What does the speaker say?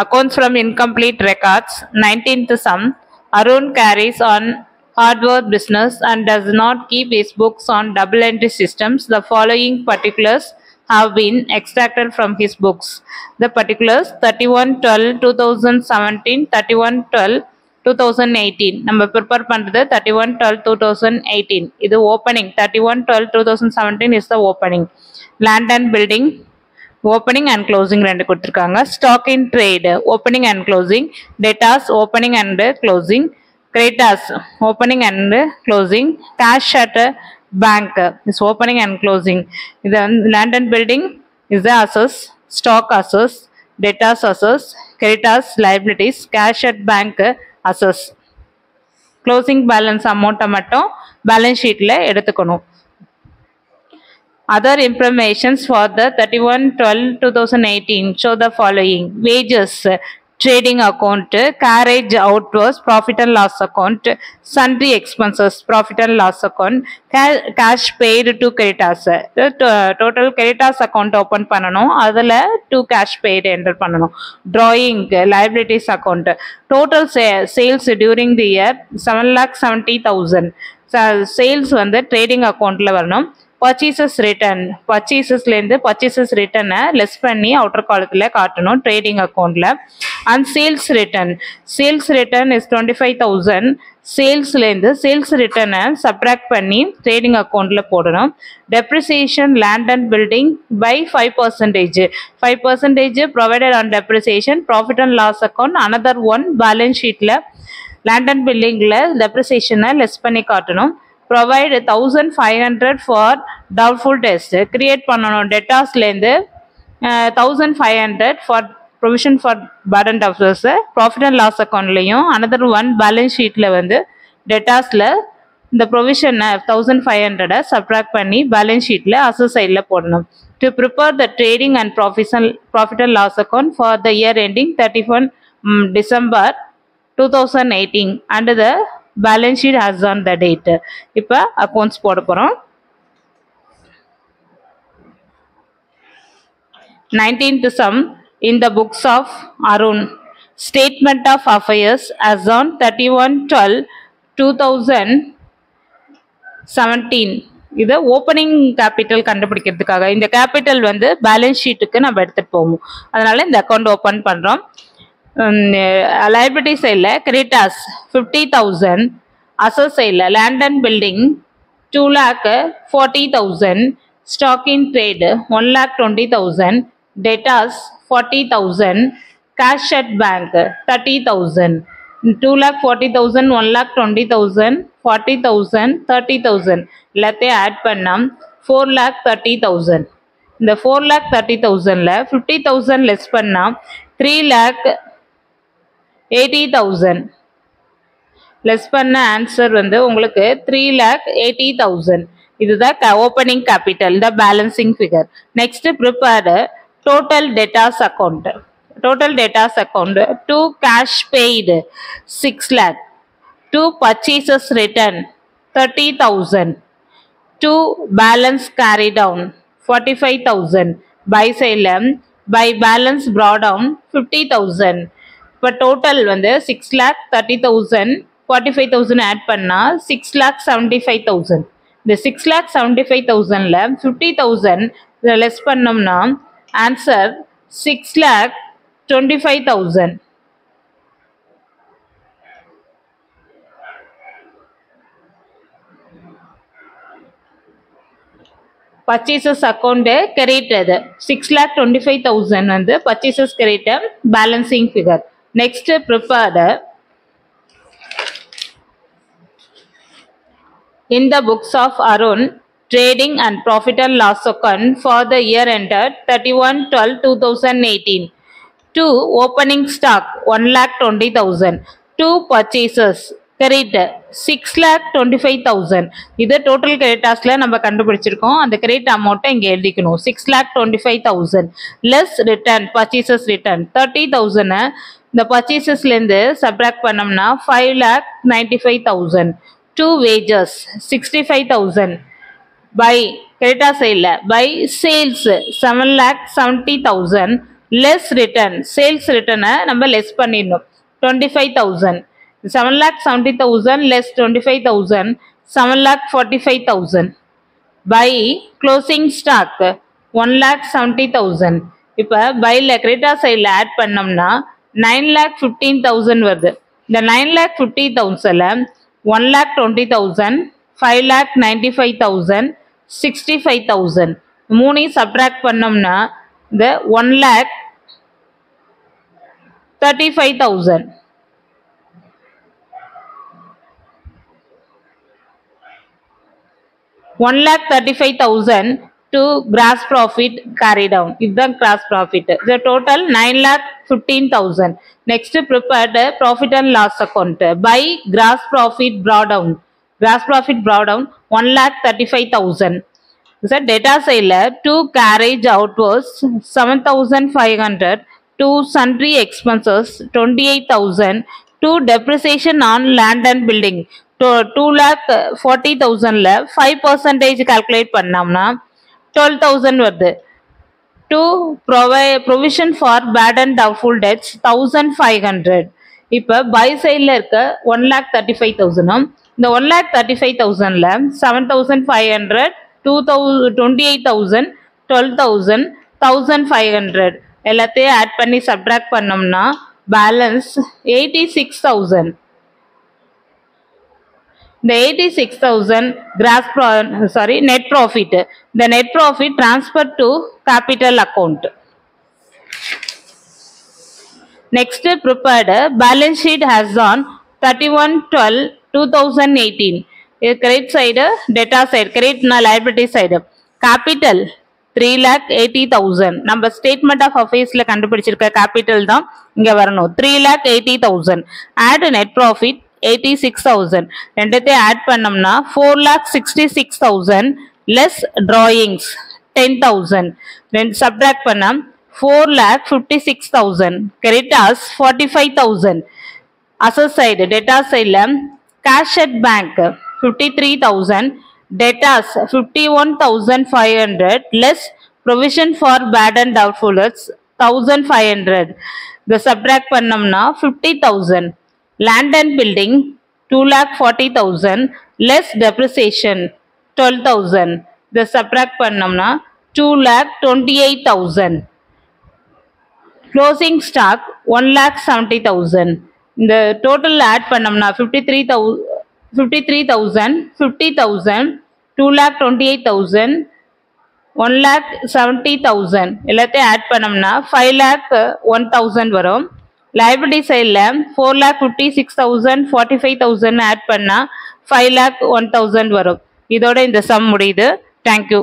Accounts from incomplete records. 19th sum. Arun carries on hardware business and does not keep his books on double entry systems. The following particulars have been extracted from his books. The particulars 31/12/2017, 31/12/2018. நம்ம prepare பண்றது 31/12/2018. இது opening. 31/12/2017 is the opening. Land and building opening and closing ரெண்டு கொடுத்திருக்காங்க. Stock in trade opening and closing. Debtors opening and closing. Creditors opening and closing. Cash at bank is opening and closing. The land and building is the assets, stock assets, debtors assets, creditors liabilities, cash at bank assets. Closing balance amount மட்டும் balance sheetல எடுத்துக்கணும். Other informations for the 31/12/2018 show the following: wages, trading account, carriage outwards, profit and loss account, sundry expenses, profit and loss account, cash paid to creditors. Total creditors account open பண்ணனும். அதுல to cash paid enter பண்ணனும். Drawing liabilities account. Total sales during the year 7,70,000. Sales வந்து trading accountல வரணும். Purchases return. Purchasesலேருந்து purchases return less பண்ணி outer காலத்தில் காட்டணும் trading அக்கௌண்ட்ல. And sales return. Sales return is 25,000. சேல்ஸ்லேருந்து சேல்ஸ் ரிட்டர்னை சப்ட்ராக்ட் பண்ணி ட்ரேடிங் அக்கௌண்ட்ல போடணும். Depreciation land and building by 5%. 5% provided on depreciation. Profit and loss account another one balance ஷீட்ல லேண்ட் அண்ட் பில்டிங்ல டெப்ரிசியேஷனை லெஸ் பண்ணி காட்டணும். Provide 1,500 for doubtful test. Create பண்ணணும். Debtorsலேருந்து 1,500 for provision for burden doubters. Profit and loss accountலையும் another one balance sheetல வந்து debtorsல இந்த provision 1,500 subtract பண்ணி balance sheetல asset sideல போடணும். To prepare the trading and profit and loss account for the year ending 31 December 2018 and the balance sheet has on the date. இப்ப accounts போட போறோம். 19th sum. In the books of Arun, statement of affairs as on 31/12/2017. இது opening capital கண்டுபிடிக்கிறதுக்காக இந்த capital வந்து balance ஷீட்டுக்கு நம்ம எடுத்துட்டு போவோம். அதனால இந்த அக்கௌண்ட் ஓப்பன் பண்றோம். liability side creditors 50,000, asset side land and building 2,40,000, stock in trade 1,20,000, debtors 40,000, cash at bank 30,000. 2,40,000, 1,20,000, 40,000, 30,000 எல்லாத்தையும் ஆட் பண்ணா 4,30,000. இந்த 4,30,000ல 50,000 லெஸ் பண்ணா 3,80,000. லெஸ் பண்ண ஆன்சர் வந்து உங்களுக்கு 3,80,000. இதுதான் opening capital, the balancing figure. Next prepared total debtors account. Total debtors account to cash paid 6 lakh, to purchases return 30,000, to balance carry down 45,000, by sale by balance brought down 50,000. இப்போ total வந்து 6,30,000, 45,000 add பண்ணா 6,75,000. இந்த 6,75,000ல 50,000 less பண்ணோம்னா answer 6,25,000. Purchases account credit 6,25,000 வந்து purchases credit balancing figure. Next prepared in the books of Arun, trading and profit and loss account for the year ended 31/12/2018. To opening stock 1,20,000. To purchases credit 6,25,000. இது total கிரெடிட்டாஸ்ல நம்ம கண்டுபிடிச்சிருக்கோம். அந்த credit அமௌண்ட்டை இங்க எழுதிக்கணும். 6,25,000 less return purchases return 30,000 இந்த பர்ச்சேசஸ்லேருந்து subtract பண்ணோம்னா 5,95,000. To wages 65,000. By credit sale by sales 7,70,000. less return sales return நம்ம less பண்ணிடணும் 25,000 7,70,000 less 25,000 7,45,000 by closing stock 1,70,000 இப்ப பைல கிரெடிட்டா சைடுல ஆட் பண்ணோம்னா 9,15,000 வருது இந்த 9,50,000ல 1,20,000 5,95,000 65,000 மூணையும் சப்ட்ராக்ட் பண்ணோம்னா இந்த 1,35,000 1,35,000 to gross profit carried down. If the gross profit, the total 9,15,000. Next, prepared profit and loss account by gross profit brought down. Gross profit brought down 1,35,000. The data sale to carriage out was 7,500 to sundry expenses 28,000 to depreciation on land and building. 2,40,000 5% calculate பண்ணோம்னா 12,000 வருது. To provide provision for bad and doubtful debts 1,500. இப்ப buy sideல இருக்க 1,35,000 இந்த 1,35,000ல 7,500 28,000 12,000 1,500 எல்லாத்தையும் add பண்ணி subtract பண்ணோம்னா balance 86,000. The 86,000 net profit. The net profit transferred to capital account. Next, prepared balance sheet has on 31/12/2018. Credit side, debtor side, credit liability side. Capital 3,80,000. நம்ம statement of affairs ல கண்டுபிடிச்சிருக்க capital தான் இங்க வரணும் 3,80,000. Add net profit 86,000. ரெண்டத்தையும் add பண்ணோம்னா 4,66,000 less drawings 10,000. ரெண்டு subtract பண்ணா 4,56,000. creditors 45,000. asset side debtor side cash at bank 53,000. debtors 51,500 less provision for bad and doubtful debts 1,500. the subtract பண்ணோம்னா 50,000. land and building 2,40,000 less depreciation 12,000. the subtract பண்ணோம்னா 2,28,000. closing stock 1,70,000. இந்த total add பண்ணோம்னா 53,000 50,000 2,28,000 1,70,000 எல்லாத்தையும் add பண்ணோம்னா 5,01,000 வரும். liability sideல 4,56,000 45,000 add பண்ணா 5,01,000 வரும். இதோட இந்த சம் முடியுது. Thank you.